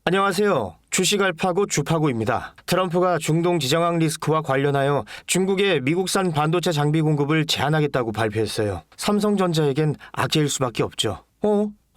안녕하세요. 주식 알파고 주파고입니다. 트럼프가 중동 지정학 리스크와 관련하여 중국의 미국산 반도체 장비 공급을 제한하겠다고 발표했어요. 삼성전자에겐 악재일 수밖에 없죠.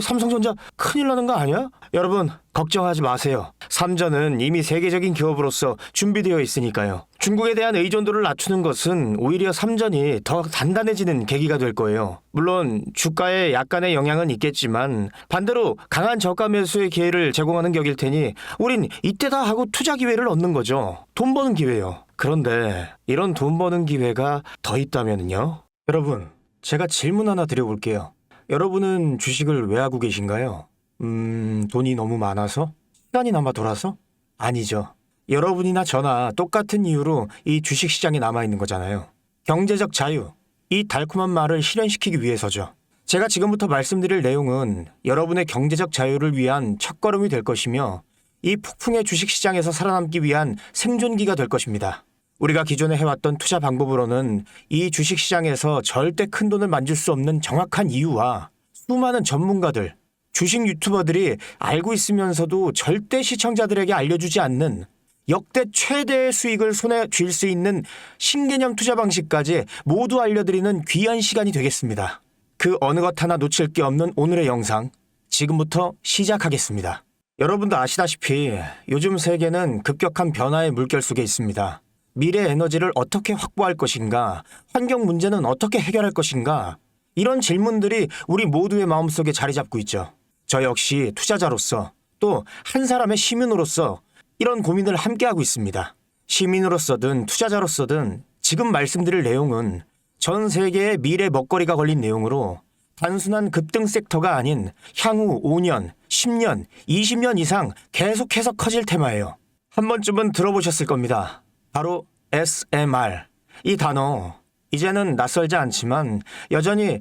삼성전자 큰일 나는 거 아니야? 여러분 걱정하지 마세요. 삼전은 이미 세계적인 기업으로서 준비되어 있으니까요. 중국에 대한 의존도를 낮추는 것은 오히려 삼전이 더 단단해지는 계기가 될 거예요. 물론 주가에 약간의 영향은 있겠지만 반대로 강한 저가 매수의 기회를 제공하는 격일 테니 우린 이때다 하고 투자 기회를 얻는 거죠. 돈 버는 기회요. 그런데 이런 돈 버는 기회가 더 있다면요? 여러분 제가 질문 하나 드려볼게요. 여러분은 주식을 왜 하고 계신가요? 돈이 너무 많아서? 시간이 남아 돌아서? 아니죠. 여러분이나 저나 똑같은 이유로 이 주식시장에 남아있는 거잖아요. 경제적 자유, 이 달콤한 말을 실현시키기 위해서죠. 제가 지금부터 말씀드릴 내용은 여러분의 경제적 자유를 위한 첫걸음이 될 것이며 이 폭풍의 주식시장에서 살아남기 위한 생존기가 될 것입니다. 우리가 기존에 해왔던 투자 방법으로는 이 주식시장에서 절대 큰 돈을 만질 수 없는 정확한 이유와 수많은 전문가들, 주식 유튜버들이 알고 있으면서도 절대 시청자들에게 알려주지 않는 역대 최대의 수익을 손에 쥘 수 있는 신개념 투자 방식까지 모두 알려드리는 귀한 시간이 되겠습니다. 그 어느 것 하나 놓칠 게 없는 오늘의 영상, 지금부터 시작하겠습니다. 여러분도 아시다시피 요즘 세계는 급격한 변화의 물결 속에 있습니다. 미래 에너지를 어떻게 확보할 것인가, 환경 문제는 어떻게 해결할 것인가, 이런 질문들이 우리 모두의 마음속에 자리 잡고 있죠. 저 역시 투자자로서 또 한 사람의 시민으로서 이런 고민을 함께하고 있습니다. 시민으로서든 투자자로서든 지금 말씀드릴 내용은 전 세계의 미래 먹거리가 걸린 내용으로 단순한 급등 섹터가 아닌 향후 5년, 10년, 20년 이상 계속해서 커질 테마예요. 한 번쯤은 들어보셨을 겁니다. 바로 SMR. 이 단어 이제는 낯설지 않지만 여전히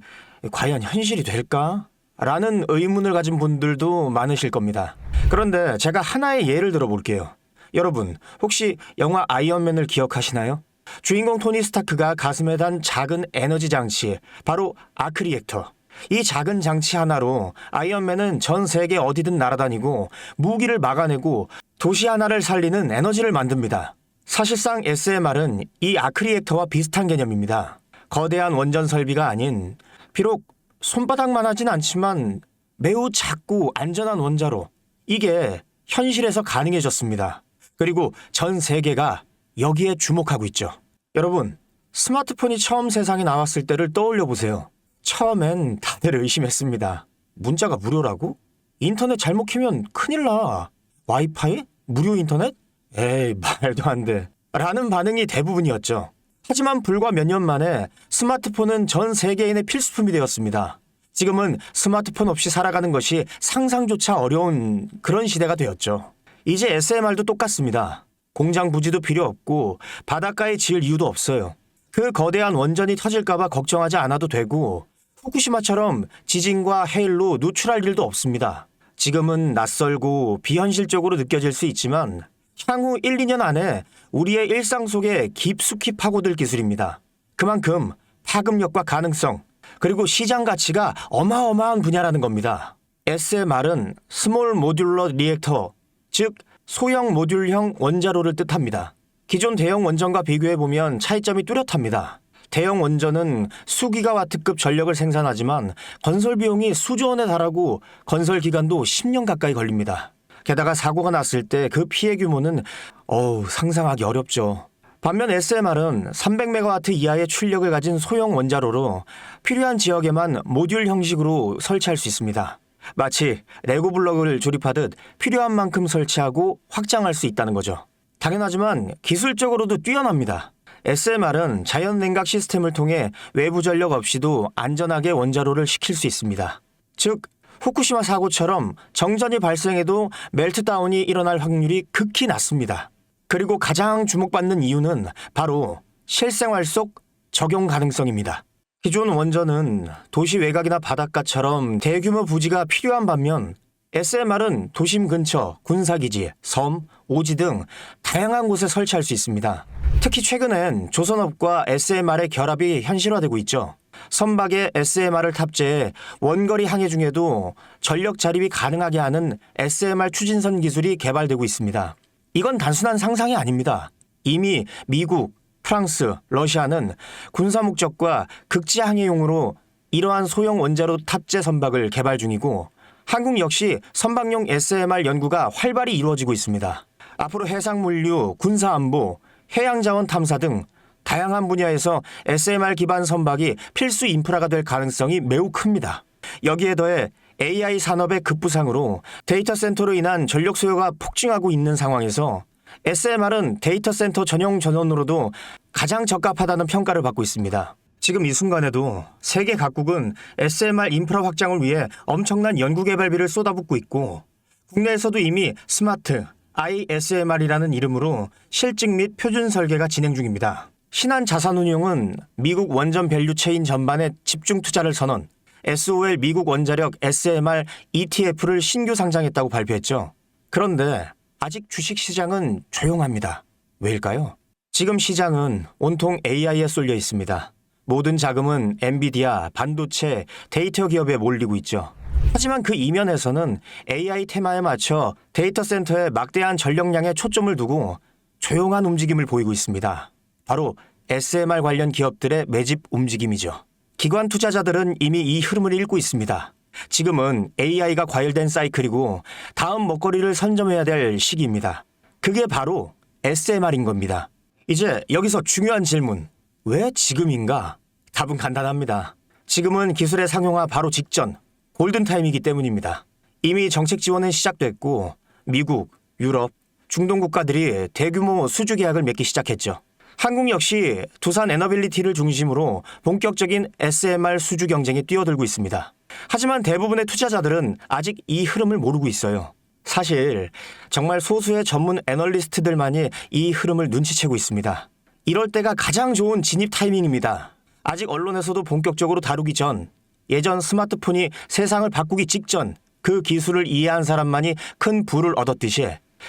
과연 현실이 될까? 라는 의문을 가진 분들도 많으실 겁니다. 그런데 제가 하나의 예를 들어볼게요. 여러분 혹시 영화 아이언맨을 기억하시나요? 주인공 토니 스타크가 가슴에 단 작은 에너지 장치, 바로 아크 리액터. 이 작은 장치 하나로 아이언맨은 전 세계 어디든 날아다니고 무기를 막아내고 도시 하나를 살리는 에너지를 만듭니다. 사실상 SMR은 이 아크 리액터와 비슷한 개념입니다. 거대한 원전 설비가 아닌, 비록 손바닥만 하진 않지만 매우 작고 안전한 원자로, 이게 현실에서 가능해졌습니다. 그리고 전 세계가 여기에 주목하고 있죠. 여러분, 스마트폰이 처음 세상에 나왔을 때를 떠올려 보세요. 처음엔 다들 의심했습니다. 문자가 무료라고? 인터넷 잘못 키면 큰일 나. 와이파이? 무료 인터넷? 에이, 말도 안 돼. 라는 반응이 대부분이었죠. 하지만 불과 몇 년 만에 스마트폰은 전 세계인의 필수품이 되었습니다. 지금은 스마트폰 없이 살아가는 것이 상상조차 어려운 그런 시대가 되었죠. 이제 SMR도 똑같습니다. 공장 부지도 필요 없고 바닷가에 지을 이유도 없어요. 그 거대한 원전이 터질까봐 걱정하지 않아도 되고 후쿠시마처럼 지진과 해일로 누출할 일도 없습니다. 지금은 낯설고 비현실적으로 느껴질 수 있지만 향후 1, 2년 안에 우리의 일상 속에 깊숙이 파고들 기술입니다. 그만큼 파급력과 가능성, 그리고 시장 가치가 어마어마한 분야라는 겁니다. SMR은 스몰 모듈러 리액터, 즉 소형 모듈형 원자로를 뜻합니다. 기존 대형 원전과 비교해보면 차이점이 뚜렷합니다. 대형 원전은 수기가와트급 전력을 생산하지만 건설 비용이 수조 원에 달하고 건설 기간도 10년 가까이 걸립니다. 게다가 사고가 났을 때 그 피해 규모는 상상하기 어렵죠. 반면 SMR은 300메가와트 이하의 출력을 가진 소형 원자로로 필요한 지역에만 모듈 형식으로 설치할 수 있습니다. 마치 레고 블록을 조립하듯 필요한 만큼 설치하고 확장할 수 있다는 거죠. 당연하지만 기술적으로도 뛰어납니다. SMR은 자연 냉각 시스템을 통해 외부 전력 없이도 안전하게 원자로를 식힐 수 있습니다. 즉 후쿠시마 사고처럼 정전이 발생해도 멜트다운이 일어날 확률이 극히 낮습니다. 그리고 가장 주목받는 이유는 바로 실생활 속 적용 가능성입니다. 기존 원전은 도시 외곽이나 바닷가처럼 대규모 부지가 필요한 반면 SMR은 도심 근처, 군사기지, 섬, 오지 등 다양한 곳에 설치할 수 있습니다. 특히 최근엔 조선업과 SMR의 결합이 현실화되고 있죠. 선박에 SMR을 탑재해 원거리 항해 중에도 전력 자립이 가능하게 하는 SMR 추진선 기술이 개발되고 있습니다. 이건 단순한 상상이 아닙니다. 이미 미국, 프랑스, 러시아는 군사 목적과 극지 항해용으로 이러한 소형 원자로 탑재 선박을 개발 중이고 한국 역시 선박용 SMR 연구가 활발히 이루어지고 있습니다. 앞으로 해상물류, 군사안보, 해양자원 탐사 등 다양한 분야에서 SMR 기반 선박이 필수 인프라가 될 가능성이 매우 큽니다. 여기에 더해 AI 산업의 급부상으로 데이터 센터로 인한 전력 수요가 폭증하고 있는 상황에서 SMR은 데이터 센터 전용 전원으로도 가장 적합하다는 평가를 받고 있습니다. 지금 이 순간에도 세계 각국은 SMR 인프라 확장을 위해 엄청난 연구개발비를 쏟아붓고 있고 국내에서도 이미 스마트 ISMR이라는 이름으로 실증 및 표준 설계가 진행 중입니다. 신한자산운용은 미국 원전 밸류 체인 전반에 집중 투자를 선언, SOL 미국 원자력 SMR ETF를 신규 상장했다고 발표했죠. 그런데 아직 주식시장은 조용합니다. 왜일까요? 지금 시장은 온통 AI에 쏠려 있습니다. 모든 자금은 엔비디아, 반도체, 데이터 기업에 몰리고 있죠. 하지만 그 이면에서는 AI 테마에 맞춰 데이터 센터에 막대한 전력량에 초점을 두고 조용한 움직임을 보이고 있습니다. 바로 SMR 관련 기업들의 매집 움직임이죠. 기관 투자자들은 이미 이 흐름을 읽고 있습니다. 지금은 AI가 과열된 사이클이고 다음 먹거리를 선점해야 될 시기입니다. 그게 바로 SMR인 겁니다. 이제 여기서 중요한 질문. 왜 지금인가? 답은 간단합니다. 지금은 기술의 상용화 바로 직전, 골든타임이기 때문입니다. 이미 정책 지원은 시작됐고 미국, 유럽, 중동 국가들이 대규모 수주 계약을 맺기 시작했죠. 한국 역시 두산 에너빌리티를 중심으로 본격적인 SMR 수주 경쟁에 뛰어들고 있습니다. 하지만 대부분의 투자자들은 아직 이 흐름을 모르고 있어요. 사실 정말 소수의 전문 애널리스트들만이 이 흐름을 눈치채고 있습니다. 이럴 때가 가장 좋은 진입 타이밍입니다. 아직 언론에서도 본격적으로 다루기 전, 예전 스마트폰이 세상을 바꾸기 직전 그 기술을 이해한 사람만이 큰 부를 얻었듯이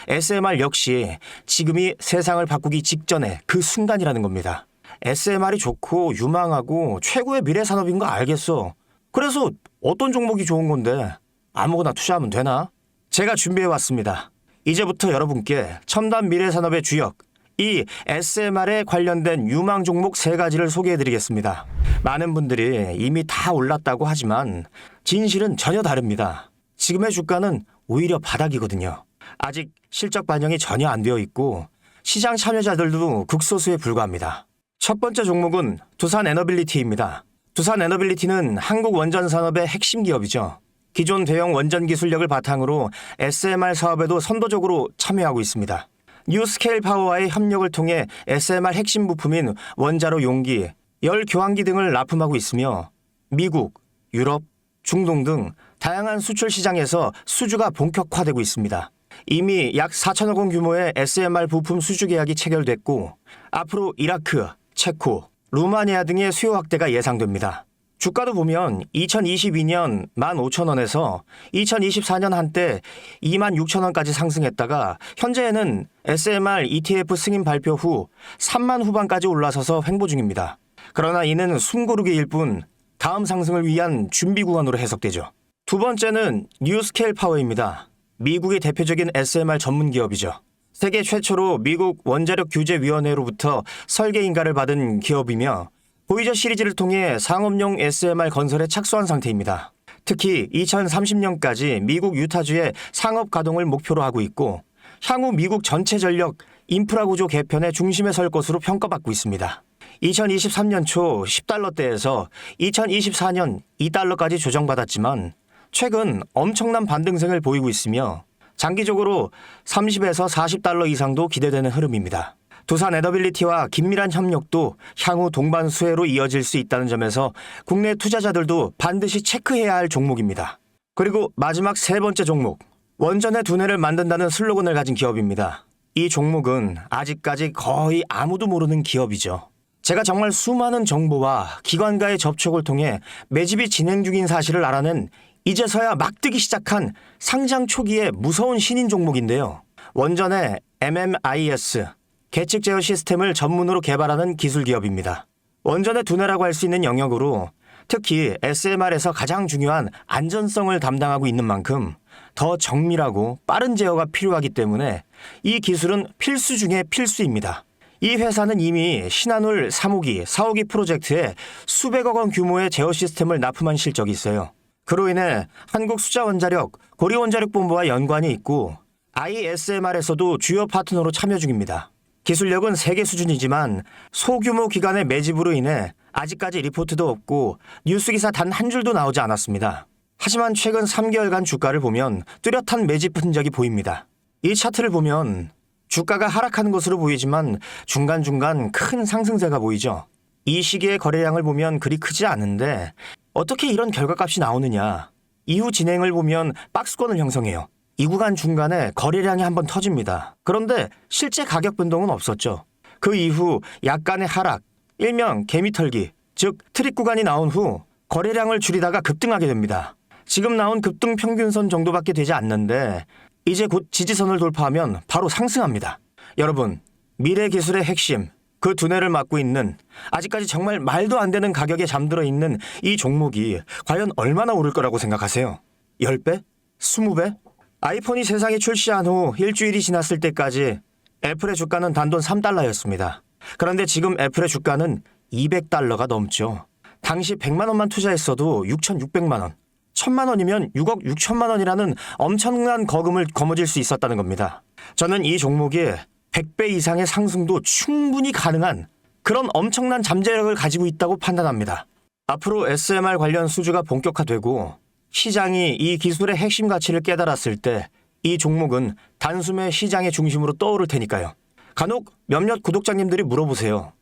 SMR 역시 지금이 세상을 바꾸기 직전의 그 순간이라는 겁니다. SMR이 좋고 유망하고 최고의 미래 산업인 거 알겠어. 그래서 어떤 종목이 좋은 건데 아무거나 투자하면 되나? 제가 준비해왔습니다. 이제부터 여러분께 첨단 미래 산업의 주역, 이 SMR에 관련된 유망 종목 3가지를 소개해드리겠습니다. 많은 분들이 이미 다 올랐다고 하지만 진실은 전혀 다릅니다. 지금의 주가는 오히려 바닥이거든요. 아직 실적 반영이 전혀 안 되어 있고 시장 참여자들도 극소수에 불과합니다. 첫 번째 종목은 두산 에너빌리티입니다. 두산 에너빌리티는 한국 원전 산업의 핵심 기업이죠. 기존 대형 원전 기술력을 바탕으로 SMR 사업에도 선도적으로 참여하고 있습니다. 뉴스케일 파워와의 협력을 통해 SMR 핵심 부품인 원자로 용기, 열 교환기 등을 납품하고 있으며 미국, 유럽, 중동 등 다양한 수출 시장에서 수주가 본격화되고 있습니다. 이미 약 4천억 원 규모의 SMR 부품 수주 계약이 체결됐고 앞으로 이라크, 체코, 루마니아 등의 수요 확대가 예상됩니다. 주가도 보면 2022년 15,000원에서 2024년 한때 26,000원까지 상승했다가 현재는 SMR ETF 승인 발표 후 3만 후반까지 올라서서 횡보 중입니다. 그러나 이는 숨고르기일 뿐 다음 상승을 위한 준비 구간으로 해석되죠. 두 번째는 뉴스케일 파워입니다. 미국의 대표적인 SMR 전문 기업이죠. 세계 최초로 미국 원자력 규제위원회로부터 설계 인가를 받은 기업이며 보이저 시리즈를 통해 상업용 SMR 건설에 착수한 상태입니다. 특히 2030년까지 미국 유타주의 상업 가동을 목표로 하고 있고 향후 미국 전체 전력 인프라 구조 개편의 중심에 설 것으로 평가받고 있습니다. 2023년 초 10달러대에서 2024년 2달러까지 조정받았지만 최근 엄청난 반등세를 보이고 있으며 장기적으로 30에서 40달러 이상도 기대되는 흐름입니다. 두산 에너빌리티와 긴밀한 협력도 향후 동반 수혜로 이어질 수 있다는 점에서 국내 투자자들도 반드시 체크해야 할 종목입니다. 그리고 마지막 3번째 종목, 원전의 두뇌를 만든다는 슬로건을 가진 기업입니다. 이 종목은 아직까지 거의 아무도 모르는 기업이죠. 제가 정말 수많은 정보와 기관과의 접촉을 통해 매집이 진행 중인 사실을 알아낸 이제서야 막 뜨기 시작한 상장 초기의 무서운 신인 종목인데요. 원전의 MMIS, 계측 제어 시스템을 전문으로 개발하는 기술 기업입니다. 원전의 두뇌라고 할 수 있는 영역으로 특히 SMR에서 가장 중요한 안전성을 담당하고 있는 만큼 더 정밀하고 빠른 제어가 필요하기 때문에 이 기술은 필수 중에 필수입니다. 이 회사는 이미 신한울 3호기, 4호기 프로젝트에 수백억 원 규모의 제어 시스템을 납품한 실적이 있어요. 그로 인해 한국수자원자력, 고리원자력본부와 연관이 있고 ISMR에서도 주요 파트너로 참여 중입니다. 기술력은 세계 수준이지만 소규모 기관의 매집으로 인해 아직까지 리포트도 없고 뉴스기사 단 한 줄도 나오지 않았습니다. 하지만 최근 3개월간 주가를 보면 뚜렷한 매집 흔적이 보입니다. 이 차트를 보면 주가가 하락하는 것으로 보이지만 중간중간 큰 상승세가 보이죠. 이 시기의 거래량을 보면 그리 크지 않은데 어떻게 이런 결과값이 나오느냐. 이후 진행을 보면 박스권을 형성해요. 이 구간 중간에 거래량이 한번 터집니다. 그런데 실제 가격 변동은 없었죠. 그 이후 약간의 하락, 일명 개미털기, 즉 트릭 구간이 나온 후 거래량을 줄이다가 급등하게 됩니다. 지금 나온 급등 평균선 정도밖에 되지 않는데 이제 곧 지지선을 돌파하면 바로 상승합니다. 여러분, 미래 기술의 핵심, 그 두뇌를 맡고 있는 아직까지 정말 말도 안 되는 가격에 잠들어 있는 이 종목이 과연 얼마나 오를 거라고 생각하세요? 10배? 20배? 아이폰이 세상에 출시한 후 일주일이 지났을 때까지 애플의 주가는 단돈 3달러였습니다. 그런데 지금 애플의 주가는 200달러가 넘죠. 당시 100만 원만 투자했어도 6,600만 원. 1,000만 원이면 6억 6천만 원이라는 엄청난 거금을 거머쥘 수 있었다는 겁니다. 저는 이 종목이 100배 이상의 상승도 충분히 가능한 그런 엄청난 잠재력을 가지고 있다고 판단합니다. 앞으로 SMR 관련 수주가 본격화되고 시장이 이 기술의 핵심 가치를 깨달았을 때 이 종목은 단숨에 시장의 중심으로 떠오를 테니까요. 간혹 몇몇 구독자님들이 물어보세요.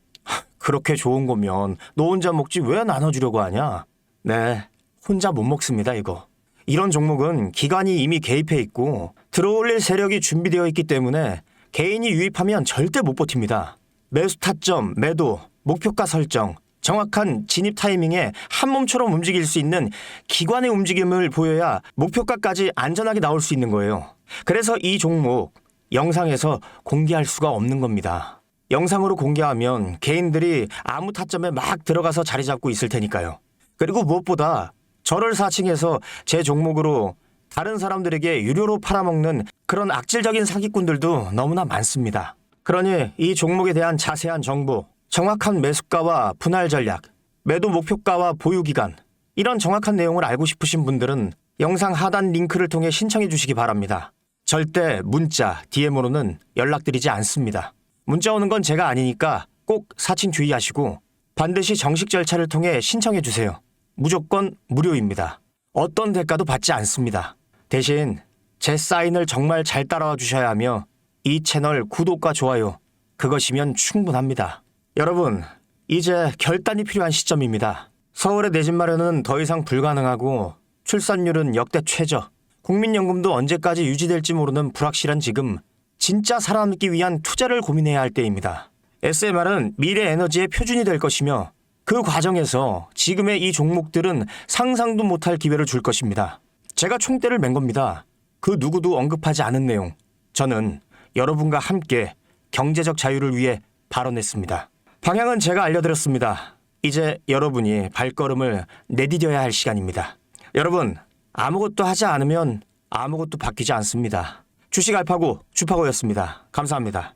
그렇게 좋은 거면 너 혼자 먹지 왜 나눠주려고 하냐? 네, 혼자 못 먹습니다, 이거. 이런 종목은 기관이 이미 개입해 있고 들어올릴 세력이 준비되어 있기 때문에 개인이 유입하면 절대 못 버팁니다. 매수 타점, 매도, 목표가 설정, 정확한 진입 타이밍에 한 몸처럼 움직일 수 있는 기관의 움직임을 보여야 목표가까지 안전하게 나올 수 있는 거예요. 그래서 이 종목 영상에서 공개할 수가 없는 겁니다. 영상으로 공개하면 개인들이 아무 타점에 막 들어가서 자리 잡고 있을 테니까요. 그리고 무엇보다 저를 사칭해서 제 종목으로 다른 사람들에게 유료로 팔아먹는 그런 악질적인 사기꾼들도 너무나 많습니다. 그러니 이 종목에 대한 자세한 정보, 정확한 매수가와 분할 전략, 매도 목표가와 보유 기간, 이런 정확한 내용을 알고 싶으신 분들은 영상 하단 링크를 통해 신청해 주시기 바랍니다. 절대 문자, DM으로는 연락드리지 않습니다. 문자 오는 건 제가 아니니까 꼭 사칭 주의하시고 반드시 정식 절차를 통해 신청해 주세요. 무조건 무료입니다. 어떤 대가도 받지 않습니다. 대신 제 사인을 정말 잘 따라와 주셔야 하며 이 채널 구독과 좋아요, 그것이면 충분합니다. 여러분, 이제 결단이 필요한 시점입니다. 서울의 내 집 마련은 더 이상 불가능하고 출산율은 역대 최저, 국민연금도 언제까지 유지될지 모르는 불확실한 지금 진짜 살아남기 위한 투자를 고민해야 할 때입니다. SMR은 미래 에너지의 표준이 될 것이며 그 과정에서 지금의 이 종목들은 상상도 못할 기회를 줄 것입니다. 제가 총대를 맨 겁니다. 그 누구도 언급하지 않은 내용. 저는 여러분과 함께 경제적 자유를 위해 발언했습니다. 방향은 제가 알려드렸습니다. 이제 여러분이 발걸음을 내디뎌야 할 시간입니다. 여러분, 아무것도 하지 않으면 아무것도 바뀌지 않습니다. 주식 알파고 주파고였습니다. 감사합니다.